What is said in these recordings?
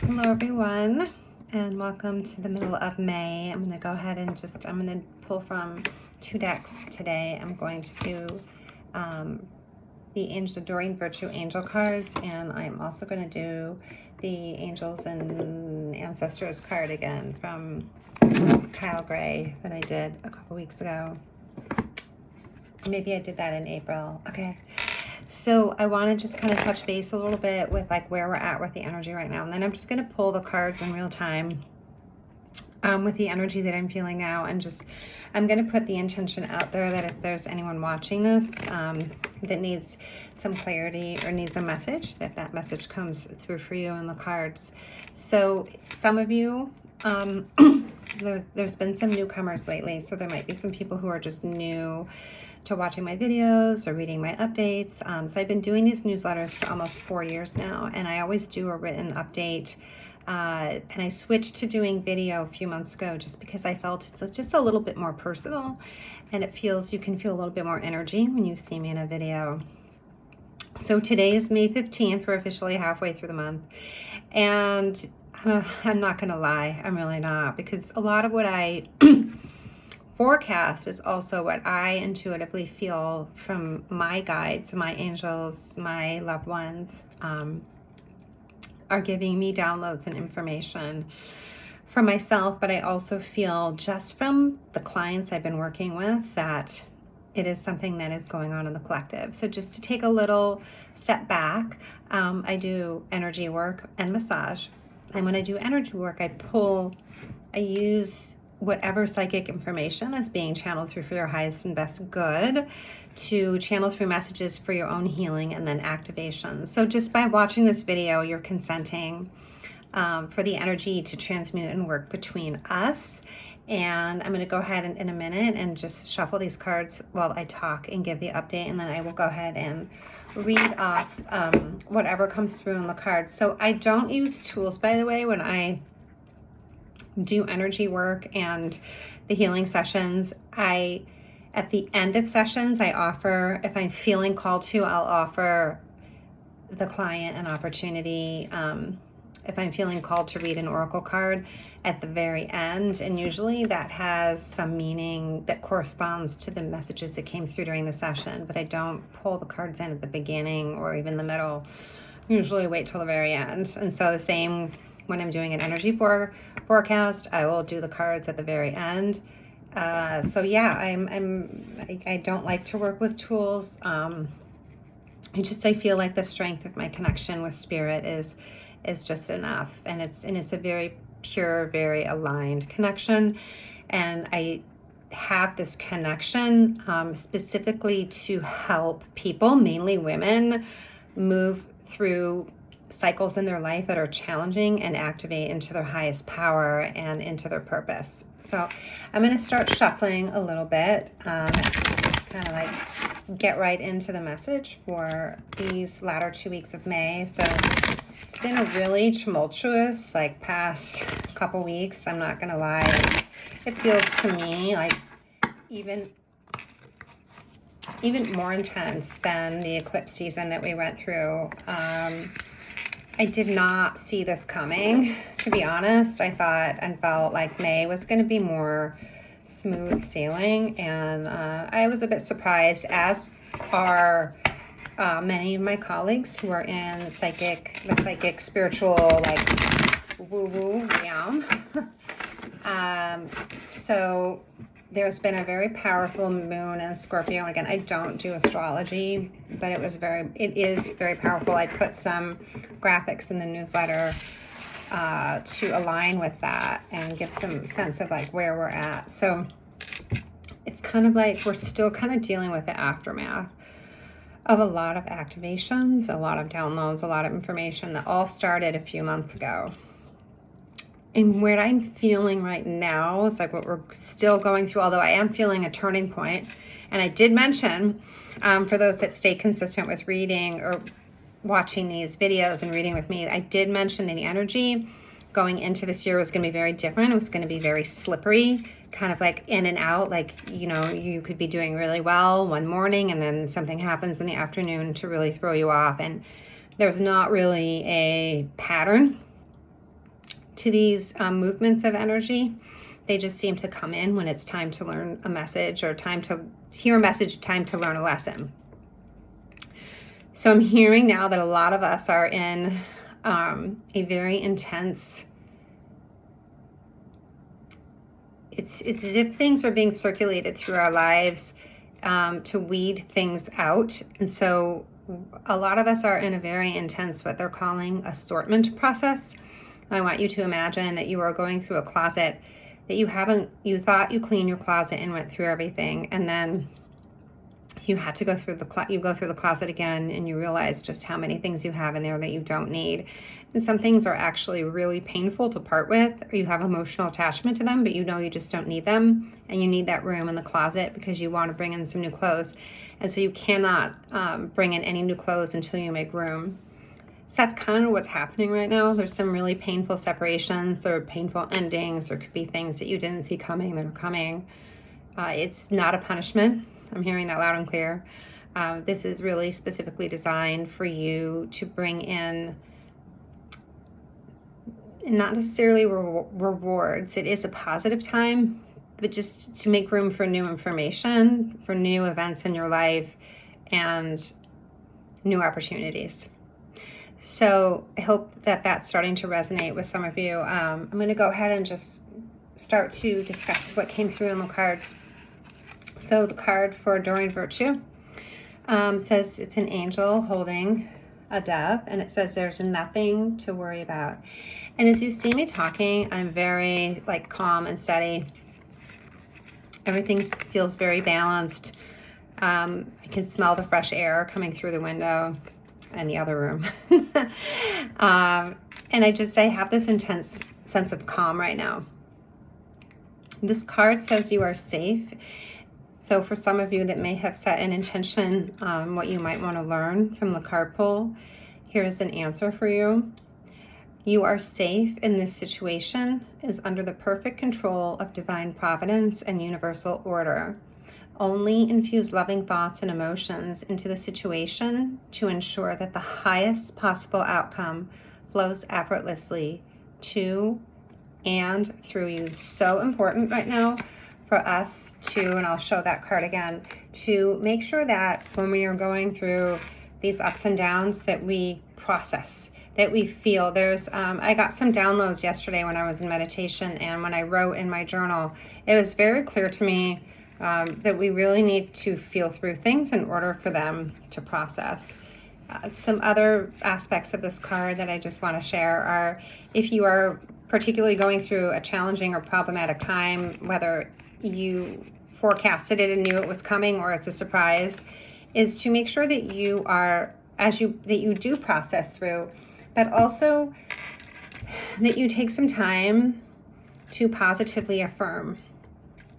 Hello everyone, and welcome to the middle of May. I'm going to go ahead and I'm going to pull from 2 decks today. I'm going to do the Adoring Virtue Angel cards, and I'm also going to do the Angels and Ancestors card again from Kyle Gray that I did a couple weeks ago. Maybe I did that in April. Okay. So I want to just kind of touch base a little bit with like where we're at with the energy right now. And then I'm just going to pull the cards in real time with the energy that I'm feeling now. And I'm going to put the intention out there that if there's anyone watching this that needs some clarity or needs a message, that message comes through for you in the cards. So some of you, there's been some newcomers lately. So there might be some people who are just new to watching my videos or reading my updates. So I've been doing these newsletters for almost 4 years now, and I always do a written update. And I switched to doing video a few months ago just because I felt it's just a little bit more personal, and you can feel a little bit more energy when you see me in a video. So today is May 15th. We're officially halfway through the month. And I'm not going to lie. I'm really not, because a lot of what I forecast is also what I intuitively feel from my guides, my angels, my loved ones are giving me downloads and information for myself. But I also feel just from the clients I've been working with that it is something that is going on in the collective. So just to take a little step back, I do energy work and massage. And when I do energy work, I use whatever psychic information is being channeled through for your highest and best good to channel through messages for your own healing and then activation. So just by watching this video, you're consenting for the energy to transmute and work between us. And I'm going to go ahead in a minute and just shuffle these cards while I talk and give the update, and then I will go ahead and read off whatever comes through in the cards. So I don't use tools, by the way, when I do energy work and the healing sessions. At the end of sessions, I offer, if I'm feeling called to, I'll offer the client an opportunity, if I'm feeling called to read an oracle card at the very end. And usually that has some meaning that corresponds to the messages that came through during the session, but I don't pull the cards in at the beginning or even the middle. Usually wait till the very end. And so the same when I'm doing an energy forecast, I will do the cards at the very end. So yeah, I don't like to work with tools. I feel like the strength of my connection with spirit is just enough, and it's a very pure, very aligned connection. And I have this connection specifically to help people, mainly women, move through cycles in their life that are challenging and activate into their highest power and into their purpose. So I'm going to start shuffling a little bit, kind of like get right into the message for these latter 2 weeks of May. So it's been a really tumultuous past couple weeks. I'm not going to lie. It feels to me like even more intense than the eclipse season that we went through. I did not see this coming, to be honest. I thought and felt like May was going to be more smooth sailing, and I was a bit surprised, as are many of my colleagues who are in the psychic, spiritual, woo-woo realm. So there's been a very powerful moon in Scorpio. Again, I don't do astrology, but it is very powerful. I put some graphics in the newsletter to align with that and give some sense of where we're at. So it's kind of like we're still kind of dealing with the aftermath of a lot of activations, a lot of downloads, a lot of information that all started a few months ago. And what I'm feeling right now is what we're still going through, although I am feeling a turning point. And I did mention, for those that stay consistent with reading or watching these videos and reading with me, I did mention that the energy going into this year was going to be very different. It was going to be very slippery, kind of in and out. You could be doing really well one morning and then something happens in the afternoon to really throw you off. And there's not really a pattern to these movements of energy. They just seem to come in when it's time to learn a message, or time to hear a message, time to learn a lesson. So I'm hearing now that a lot of us are in a very intense, it's as if things are being circulated through our lives to weed things out. And so a lot of us are in a very intense, what they're calling, assortment process. I want you to imagine that you are going through a closet that you thought you cleaned your closet and went through everything, and then you had to go through the closet again, and you realize just how many things you have in there that you don't need. And some things are actually really painful to part with, or you have emotional attachment to them, but you know you just don't need them, and you need that room in the closet because you want to bring in some new clothes. And so you cannot bring in any new clothes until you make room. So that's kind of what's happening right now. There's some really painful separations, there are painful endings, there could be things that you didn't see coming that are coming. It's not a punishment. I'm hearing that loud and clear. This is really specifically designed for you to bring in, not necessarily rewards. It is a positive time, but just to make room for new information, for new events in your life, and new opportunities. So I hope that that's starting to resonate with some of you. I'm going to go ahead and just start to discuss what came through in the cards. So the card for Adoring Virtue says it's an angel holding a dove, and it says there's nothing to worry about. And as you see me talking, I'm very calm and steady. Everything feels very balanced. I can smell the fresh air coming through the window and the other room. And I have this intense sense of calm right now. This card says you are safe. So for some of you that may have set an intention on what you might want to learn from the card pull, here's an answer for you. You are safe in this situation, is under the perfect control of divine providence and universal order. Only infuse loving thoughts and emotions into the situation to ensure that the highest possible outcome flows effortlessly to and through you. So important right now for us to, and I'll show that card again, to make sure that when we are going through these ups and downs that we process, that we feel. I got some downloads yesterday when I was in meditation, and when I wrote in my journal, it was very clear to me that we really need to feel through things in order for them to process. Some other aspects of this card that I just want to share are, if you are particularly going through a challenging or problematic time, whether you forecasted it and knew it was coming or it's a surprise, is to make sure that you are, that you do process through, but also that you take some time to positively affirm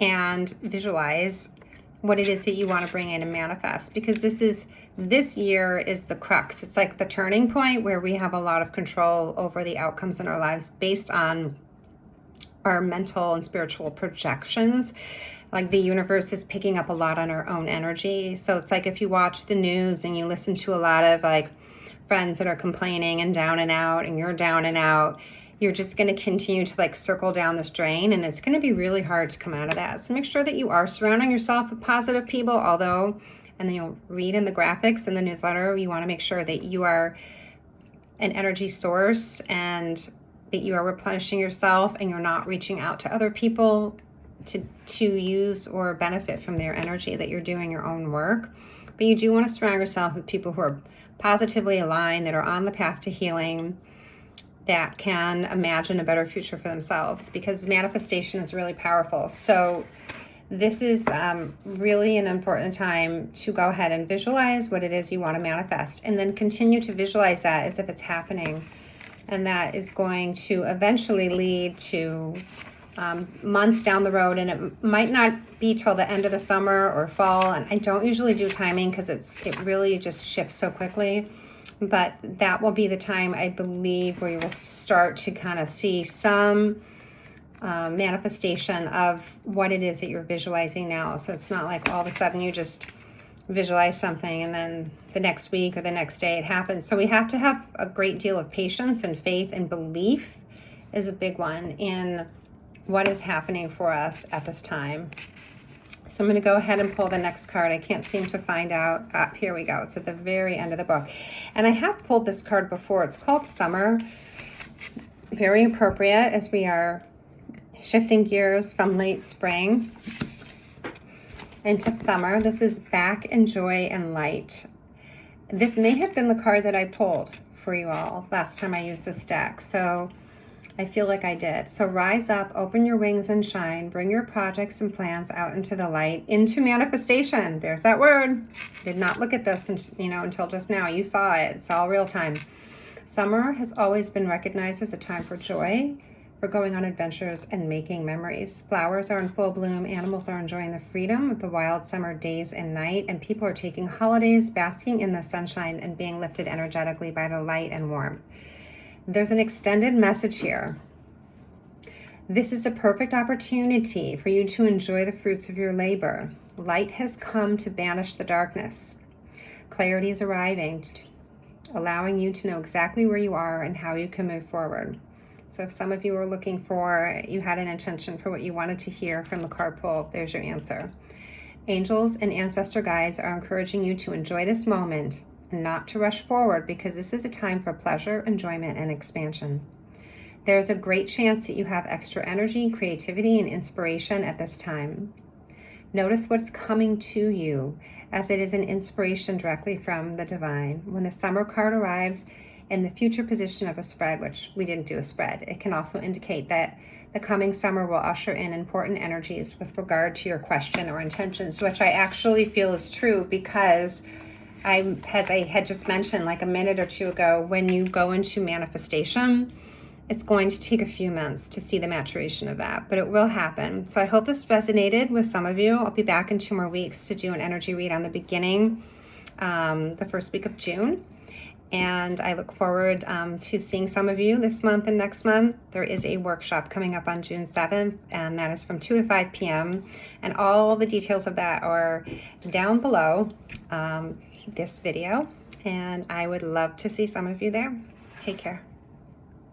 and visualize what it is that you want to bring in and manifest, because this year is the crux. It's like the turning point where we have a lot of control over the outcomes in our lives based on our mental and spiritual projections. Like the universe is picking up a lot on our own energy. So it's like if you watch the news and you listen to a lot of friends that are complaining and down and out, and you're down and out, you're just going to continue to circle down this drain, and it's going to be really hard to come out of that. So make sure that you are surrounding yourself with positive people, and then you'll read in the graphics in the newsletter, you want to make sure that you are an energy source and that you are replenishing yourself, and you're not reaching out to other people to use or benefit from their energy, that you're doing your own work. But you do want to surround yourself with people who are positively aligned, that are on the path to healing, that can imagine a better future for themselves, because manifestation is really powerful. So this is really an important time to go ahead and visualize what it is you want to manifest, and then continue to visualize that as if it's happening. And that is going to eventually lead to months down the road, and it might not be till the end of the summer or fall. And I don't usually do timing because it really just shifts so quickly. But that will be the time, I believe, where you will start to kind of see some manifestation of what it is that you're visualizing now. So it's not like all of a sudden you just visualize something and then the next week or the next day it happens. So we have to have a great deal of patience and faith and belief is a big one in what is happening for us at this time. So I'm going to go ahead and pull the next card. I can't seem to find out. Here we go. It's at the very end of the book. And I have pulled this card before. It's called Summer. Very appropriate as we are shifting gears from late spring into summer. This is Back in Joy and Light. This may have been the card that I pulled for you all last time I used this deck. So I feel like I did. So rise up, open your wings and shine, bring your projects and plans out into the light, into manifestation. There's that word. Did not look at this, until just now. You saw it. It's all real time. Summer has always been recognized as a time for joy, for going on adventures and making memories. Flowers are in full bloom, animals are enjoying the freedom of the wild summer days and night, and people are taking holidays, basking in the sunshine and being lifted energetically by the light and warmth. There's an extended message here. This is a perfect opportunity for you to enjoy the fruits of your labor. Light has come to banish the darkness. Clarity is arriving, allowing you to know exactly where you are and how you can move forward. So if some of you were looking for, you had an intention for what you wanted to hear from the card pull, there's your answer. Angels and ancestor guides are encouraging you to enjoy this moment and not to rush forward, because this is a time for pleasure, enjoyment, and expansion. There's a great chance that you have extra energy, creativity, and inspiration at this time. Notice what's coming to you, as it is an inspiration directly from the divine. When the summer card arrives in the future position of a spread, which we didn't do a spread, it can also indicate that the coming summer will usher in important energies with regard to your question or intentions, which I actually feel is true, because as I had just mentioned like a minute or two ago, when you go into manifestation, it's going to take a few months to see the maturation of that, but it will happen. So I hope this resonated with some of you. I'll be back in 2 more weeks to do an energy read on the beginning, the first week of June. And I look forward to seeing some of you this month and next month. There is a workshop coming up on June 7th, and that is from 2 to 5 p.m. And all the details of that are down below this video. And I would love to see some of you there. Take care.